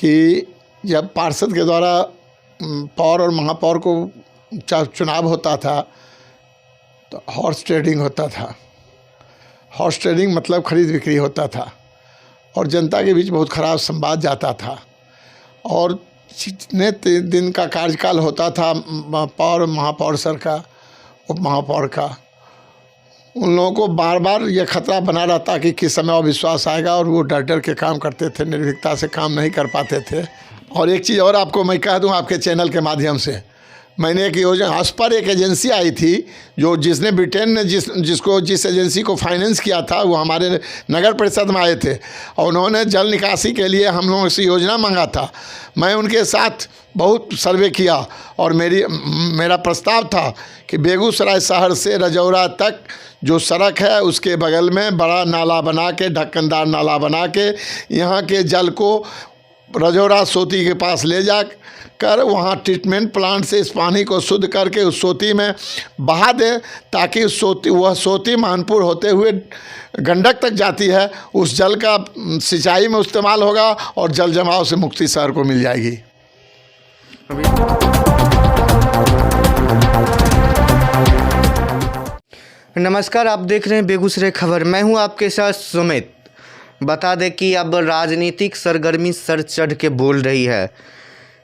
कि जब पार्षद के द्वारा पौर और महापौर को चुनाव होता था तो हॉर्स ट्रेडिंग होता था। हॉर्स ट्रेडिंग मतलब खरीद बिक्री होता था और जनता के बीच बहुत ख़राब संवाद जाता था। और जितने दिन का कार्यकाल होता था पौर महापौर सर का, उप महापौर का, उन लोगों को बार बार ये खतरा बना रहता कि किस समय अविश्वास आएगा और वो डर डर के काम करते थे, निर्भीकता से काम नहीं कर पाते थे। और एक चीज़ और आपको मैं कह दूं आपके चैनल के माध्यम से, मैंने एक योजना पर एक एजेंसी आई थी जो जिसने ब्रिटेन ने जिस एजेंसी को फाइनेंस किया था वो हमारे नगर परिषद में आए थे और उन्होंने जल निकासी के लिए हम लोगों से योजना मांगा था। मैं उनके साथ बहुत सर्वे किया और मेरा प्रस्ताव था कि बेगूसराय शहर से रजौरा तक जो सड़क है उसके बगल में बड़ा नाला बना के, ढक्कनदार नाला बना के, यहाँ के जल को रजौरा सोती के पास ले जा कर वहाँ ट्रीटमेंट प्लांट से इस पानी को शुद्ध करके उस सोती में बहा दें ताकि वह सोती मानपुर होते हुए गंडक तक जाती है। उस जल का सिंचाई में इस्तेमाल होगा और जल जमाव से मुक्ति शहर को मिल जाएगी। नमस्कार, आप देख रहे हैं बेगूसराय खबर। मैं हूं आपके साथ सुमित। बता दें कि अब राजनीतिक सरगर्मी सर चढ़ के बोल रही है।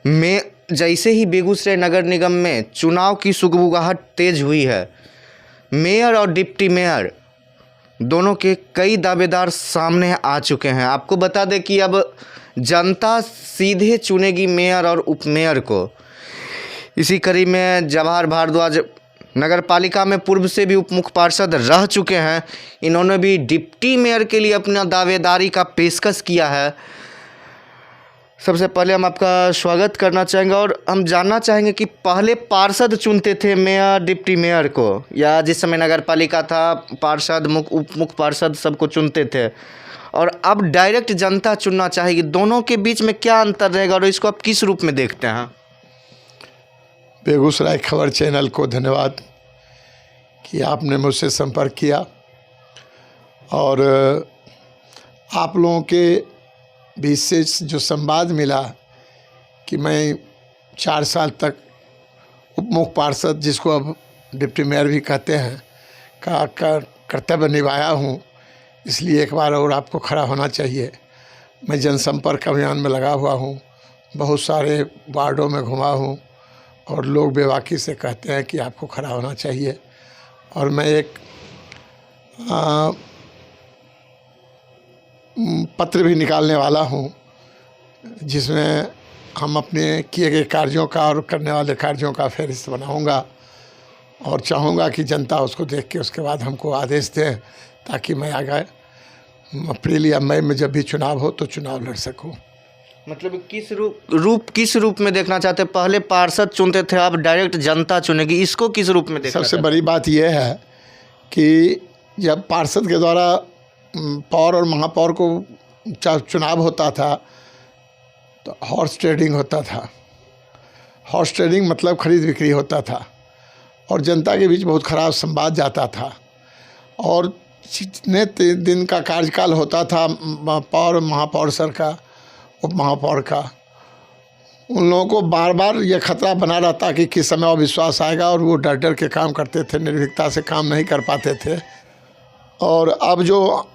मैं जैसे ही बेगूसराय नगर निगम में चुनाव की सुगबुगाहट तेज हुई है, मेयर और डिप्टी मेयर दोनों के कई दावेदार सामने आ चुके हैं। आपको बता दें कि अब जनता सीधे चुनेगी मेयर और उपमेयर को। इसी कड़ी में जवाहर भारद्वाज नगर पालिका में पूर्व से भी उप मुख्य पार्षद रह चुके हैं। इन्होंने भी डिप्टी मेयर के लिए अपना दावेदारी का पेशकश किया है। सबसे पहले हम आपका स्वागत करना चाहेंगे और हम जानना चाहेंगे कि पहले पार्षद चुनते थे मेयर डिप्टी मेयर को, या जिस समय नगर पालिका था पार्षद उप मुख्य पार्षद सबको चुनते थे, और अब डायरेक्ट जनता चुनना चाहेगी। दोनों के बीच में क्या अंतर रहेगा और इसको आप किस रूप में देखते हैं? बेगूसराय खबर चैनल को धन्यवाद कि आपने मुझसे संपर्क किया और आप लोगों के बीच से जो संवाद मिला कि मैं 4 साल तक उप मुख्य पार्षद, जिसको अब डिप्टी मेयर भी कहते हैं, का कर्तव्य निभाया हूँ, इसलिए एक बार और आपको खड़ा होना चाहिए। मैं जनसंपर्क अभियान में लगा हुआ हूँ, बहुत सारे वार्डों में घुमा हूँ और लोग बेबाकी से कहते हैं कि आपको खड़ा होना चाहिए। और मैं एक पत्र भी निकालने वाला हूं जिसमें हम अपने किए गए कार्यों का और करने वाले कार्यों का फहरिस्त बनाऊंगा और चाहूँगा कि जनता उसको देख के उसके बाद हमको आदेश दें ताकि मैं आगे अप्रैल या मई में जब भी चुनाव हो तो चुनाव लड़ सकूं। मतलब किस रूप में देखना चाहते हैं? पहले पार्षद चुनते थे, अब डायरेक्ट जनता चुनेगी, इसको किस रूप में देखना? सबसे बड़ी बात यह है कि जब पार्षद के द्वारा पौर और महापौर को चुनाव होता था तो हॉर्स ट्रेडिंग होता था। हॉर्स ट्रेडिंग मतलब खरीद बिक्री होता था और जनता के बीच बहुत ख़राब संवाद जाता था। और जितने दिन का कार्यकाल होता था पौर महापौर सर का, उप महापौर का, उन लोगों को बार बार ये खतरा बना रहता कि किस समय अविश्वास आएगा और वो डर डर के काम करते थे, निर्भीकता से काम नहीं कर पाते थे। और अब जो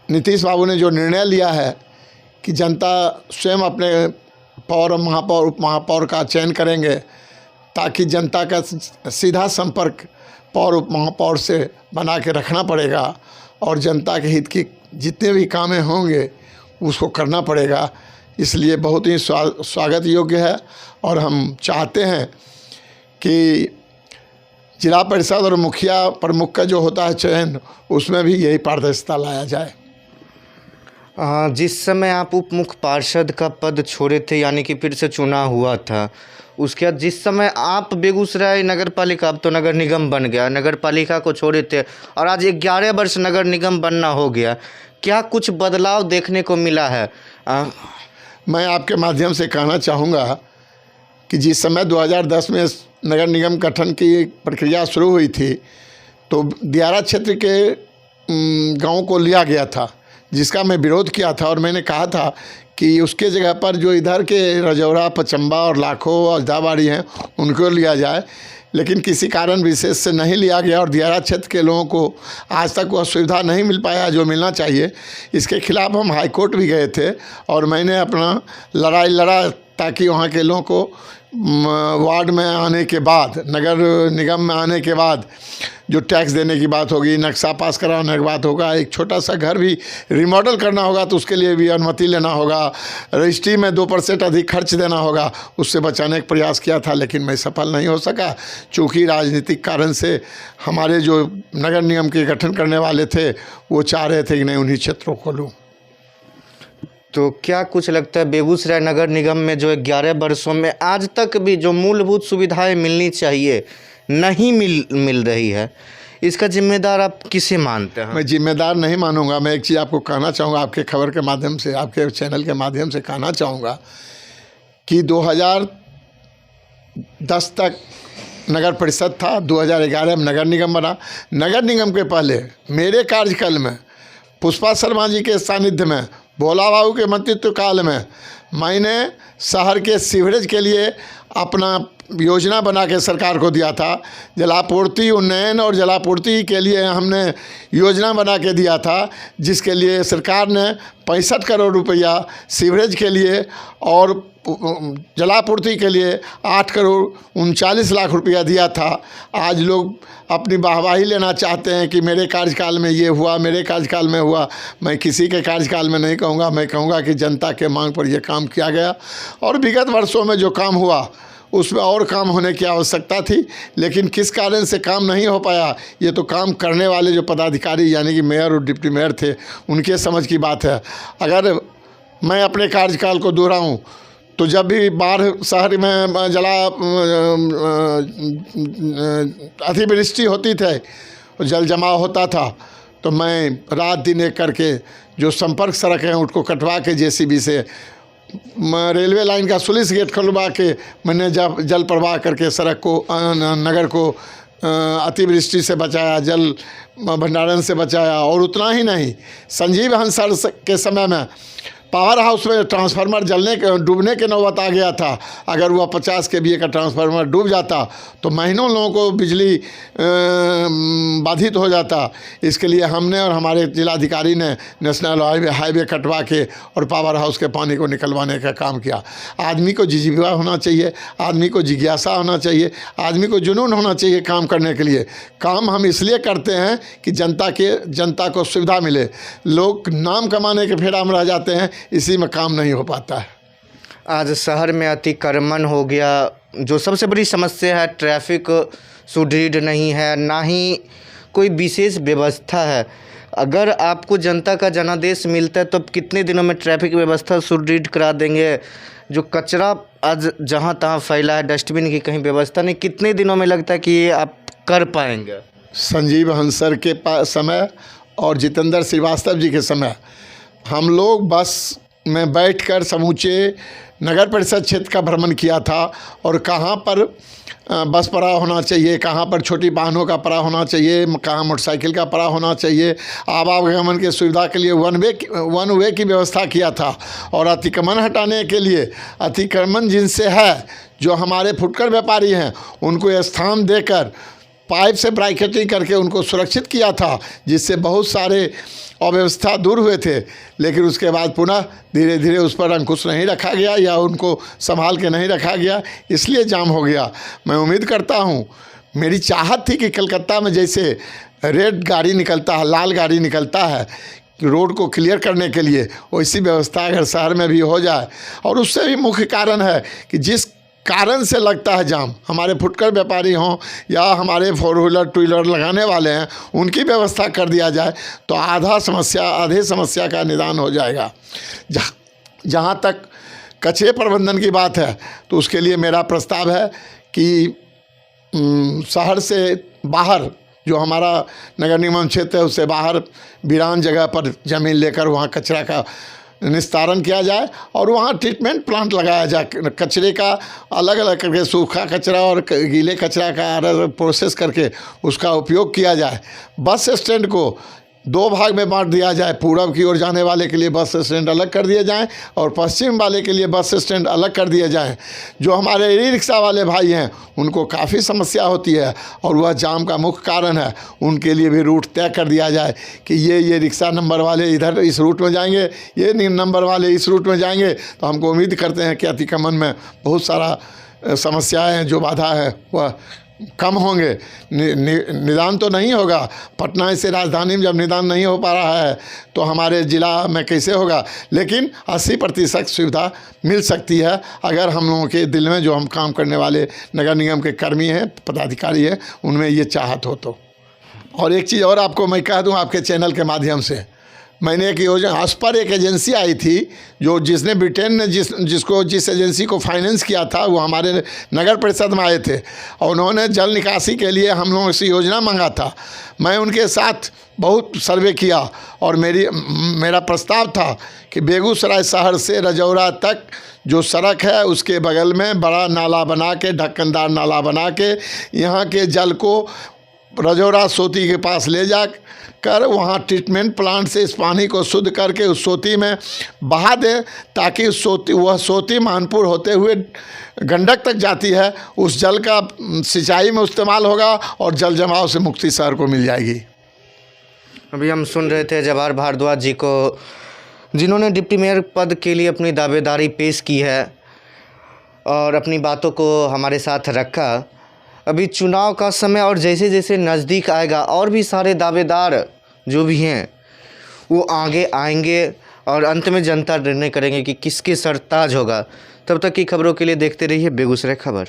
नीतीश बाबू ने जो निर्णय लिया है कि जनता स्वयं अपने पौर और महापौर उप महापौर का चयन करेंगे ताकि जनता का सीधा संपर्क पौर उप महापौर से बना के रखना पड़ेगा और जनता के हित की जितने भी कामें होंगे उसको करना पड़ेगा। इसलिए बहुत ही स्वागत योग्य है और हम चाहते हैं कि जिला परिषद और मुखिया प्रमुख का जो होता है चयन, उसमें भी यही पारदर्शिता लाया जाए। जिस समय आप उप मुख्य पार्षद का पद छोड़े थे, यानी कि फिर से चुनाव हुआ था, उसके बाद जिस समय आप बेगूसराय नगर पालिका, अब तो नगर निगम बन गया, नगर पालिका को छोड़े थे और आज 11 वर्ष नगर निगम बनना हो गया, क्या कुछ बदलाव देखने को मिला है? मैं आपके माध्यम से कहना चाहूँगा कि जिस समय 2010 में नगर निगम गठन की प्रक्रिया शुरू हुई थी तो दियारा क्षेत्र के गाँव को लिया गया था, जिसका मैं विरोध किया था और मैंने कहा था कि उसके जगह पर जो इधर के रजौरा, पचम्बा और लाखों अजदाबाड़ी हैं उनको लिया जाए, लेकिन किसी कारण विशेष से नहीं लिया गया और दियारा क्षेत्र के लोगों को आज तक वह सुविधा नहीं मिल पाया जो मिलना चाहिए। इसके खिलाफ हम हाई कोर्ट भी गए थे और मैंने अपना लड़ाई लड़ा ताकि वहाँ के लोगों को वार्ड में आने के बाद, नगर निगम में आने के बाद जो टैक्स देने की बात होगी, नक्शा पास कराने की बात होगा, एक छोटा सा घर भी रिमॉडल करना होगा तो उसके लिए भी अनुमति लेना होगा, रजिस्ट्री में 2% अधिक खर्च देना होगा, उससे बचाने का प्रयास किया था लेकिन मैं सफल नहीं हो सका। चूँकि राजनीतिक कारण से हमारे जो नगर निगम के गठन करने वाले थे वो चाह रहे थे कि नहीं उन्हीं क्षेत्रों को लूँ। तो क्या कुछ लगता है बेगूसराय नगर निगम में जो 11 वर्षों में आज तक भी जो मूलभूत सुविधाएं मिलनी चाहिए नहीं मिल रही है, इसका जिम्मेदार आप किसे मानते हैं? मैं जिम्मेदार नहीं मानूंगा। मैं एक चीज़ आपको कहना चाहूँगा, आपके खबर के माध्यम से, आपके चैनल के माध्यम से कहना चाहूँगा कि 2010 तक नगर परिषद था, 2011 में नगर निगम बना। नगर निगम के पहले मेरे कार्यकाल में पुष्पा शर्मा जी के सानिध्य में, भोला बाबू के मंत्रित्व काल में मैंने शहर के सीवरेज के लिए अपना योजना बना के सरकार को दिया था। जलापूर्ति उन्नयन और जलापूर्ति के लिए हमने योजना बना के दिया था, जिसके लिए सरकार ने 65 करोड़ रुपया सीवरेज के लिए और जलापूर्ति के लिए 8 करोड़ 39 लाख रुपया दिया था। आज लोग अपनी वाहवाही लेना चाहते हैं कि मेरे कार्यकाल में ये हुआ, मेरे कार्यकाल में हुआ। मैं किसी के कार्यकाल में नहीं कहूँगा, मैं कहूँगा कि जनता के मांग पर यह काम किया गया और विगत वर्षों में जो काम हुआ उसमें और काम होने की आवश्यकता थी, लेकिन किस कारण से काम नहीं हो पाया ये तो काम करने वाले जो पदाधिकारी यानी कि मेयर और डिप्टी मेयर थे उनके समझ की बात है। अगर मैं अपने कार्यकाल को दोहराऊं तो जब भी बाढ़ शहर में अतिवृष्टि होती थी, जल जमाव होता था, तो मैं रात दिन एक करके जो संपर्क सड़क हैं उसको कटवा के जेसीबी से रेलवे लाइन का स्लुइस गेट खुलवा के मैंने जल प्रवाह करके सड़क को, नगर को अतिवृष्टि से बचाया, जल भंडारण से बचाया। और उतना ही नहीं, संजीव हंसर के समय में पावर हाउस में ट्रांसफार्मर डूबने के नौबत आ गया था। अगर वह 50 kVA का ट्रांसफार्मर डूब जाता तो महीनों लोगों को बिजली बाधित हो जाता। इसके लिए हमने और हमारे जिलाधिकारी ने नेशनल हाईवे कटवा के और पावर हाउस के पानी को निकलवाने का काम किया। आदमी को जिज्ञासा होना चाहिए, आदमी को जिज्ञासा होना चाहिए, आदमी को जुनून होना चाहिए काम करने के लिए। काम हम इसलिए करते हैं कि जनता को सुविधा मिले। लोग नाम कमाने के फेरा में रह जाते हैं, इसी में काम नहीं हो पाता है। आज शहर में अतिक्रमण हो गया, जो सबसे बड़ी समस्या है। ट्रैफिक सुदृढ़ नहीं है, ना ही कोई विशेष व्यवस्था है। अगर आपको जनता का जनादेश मिलता है तो कितने दिनों में ट्रैफिक व्यवस्था सुदृढ़ करा देंगे? जो कचरा आज जहाँ तहाँ फैला है, डस्टबिन की कहीं व्यवस्था नहीं, कितने दिनों में लगता है कि ये आप कर पाएंगे? संजीव हंसर के समय और जितेंद्र श्रीवास्तव जी के समय हम लोग बस में बैठकर समूचे नगर परिषद क्षेत्र का भ्रमण किया था और कहाँ पर बस पड़ा होना चाहिए, कहाँ पर छोटी वाहनों का पड़ा होना चाहिए, कहाँ मोटरसाइकिल का पड़ा होना चाहिए, आवागमन के सुविधा के लिए वन वे की व्यवस्था किया था। और अतिक्रमण हटाने के लिए, अतिक्रमण जिनसे है, जो हमारे फुटकर व्यापारी हैं, उनको स्थान देकर पाइप से ब्रैकेटिंग करके उनको सुरक्षित किया था, जिससे बहुत सारे अव्यवस्था दूर हुए थे। लेकिन उसके बाद पुनः धीरे धीरे उस पर अंकुश नहीं रखा गया या उनको संभाल के नहीं रखा गया, इसलिए जाम हो गया। मैं उम्मीद करता हूँ, मेरी चाहत थी कि कलकत्ता में जैसे रेड गाड़ी निकलता है, लाल गाड़ी निकलता है रोड को क्लियर करने के लिए, वैसी व्यवस्था अगर शहर में भी हो जाए। और उससे भी मुख्य कारण है कि जिस कारण से लगता है जाम, हमारे फुटकर व्यापारी हों या हमारे 4 व्हीलर 2 व्हीलर लगाने वाले हैं, उनकी व्यवस्था कर दिया जाए तो आधे समस्या का निदान हो जाएगा। जहाँ तक कचरे प्रबंधन की बात है तो उसके लिए मेरा प्रस्ताव है कि शहर से बाहर जो हमारा नगर निगम क्षेत्र है उससे बाहर वीरान जगह पर ज़मीन लेकर वहाँ कचरा का निस्तारण किया जाए और वहाँ ट्रीटमेंट प्लांट लगाया जाए। कचरे का अलग अलग करके सूखा कचरा और गीले कचरा का अलग प्रोसेस करके उसका उपयोग किया जाए। बस स्टैंड को 2 भाग में बांट दिया जाए, पूरब की ओर जाने वाले के लिए बस स्टैंड अलग कर दिए जाएं और पश्चिम वाले के लिए बस स्टैंड अलग कर दिए जाएं। जो हमारे ई रिक्शा वाले भाई हैं उनको काफ़ी समस्या होती है और वह जाम का मुख्य कारण है। उनके लिए भी रूट तय कर दिया जाए कि ये रिक्शा नंबर वाले इधर इस रूट में जाएंगे, ये नंबर वाले इस रूट में जाएंगे। तो हमको उम्मीद करते हैं कि अतिक्रमण में बहुत सारा समस्याएं हैं, जो बाधा है वह कम होंगे। निदान तो नहीं होगा, पटना से राजधानी में जब निदान नहीं हो पा रहा है तो हमारे ज़िला में कैसे होगा, लेकिन 80% सुविधा मिल सकती है अगर हम लोगों के दिल में, जो हम काम करने वाले नगर निगम के कर्मी हैं, पदाधिकारी हैं, उनमें ये चाहत हो तो। और एक चीज़ और आपको मैं कह दूं आपके चैनल के माध्यम से, मैंने एक योजना, उस पर एक एजेंसी आई थी जो जिसने ब्रिटेन ने जिस एजेंसी को फाइनेंस किया था वो हमारे नगर परिषद में आए थे और उन्होंने जल निकासी के लिए हम लोगों से योजना मांगा था। मैं उनके साथ बहुत सर्वे किया और मेरा प्रस्ताव था कि बेगूसराय शहर से रजौरा तक जो सड़क है उसके बगल में बड़ा नाला बना के, ढक्कनदार नाला बना के, यहाँ के जल को रजौरा सोती के पास ले जाकर वहाँ ट्रीटमेंट प्लांट से इस पानी को शुद्ध करके उस सोती में बहा दें, ताकि वह सोती मानपुर होते हुए गंडक तक जाती है। उस जल का सिंचाई में इस्तेमाल होगा और जल जमाव से मुक्ति शहर को मिल जाएगी। अभी हम सुन रहे थे जवाहर भारद्वाज जी को, जिन्होंने डिप्टी मेयर पद के लिए अपनी दावेदारी पेश की है और अपनी बातों को हमारे साथ रखा। अभी चुनाव का समय और जैसे जैसे नज़दीक आएगा और भी सारे दावेदार जो भी हैं वो आगे आएंगे और अंत में जनता निर्णय करेंगे कि किसके सरताज होगा। तब तक की खबरों के लिए देखते रहिए बेगूसराय खबर।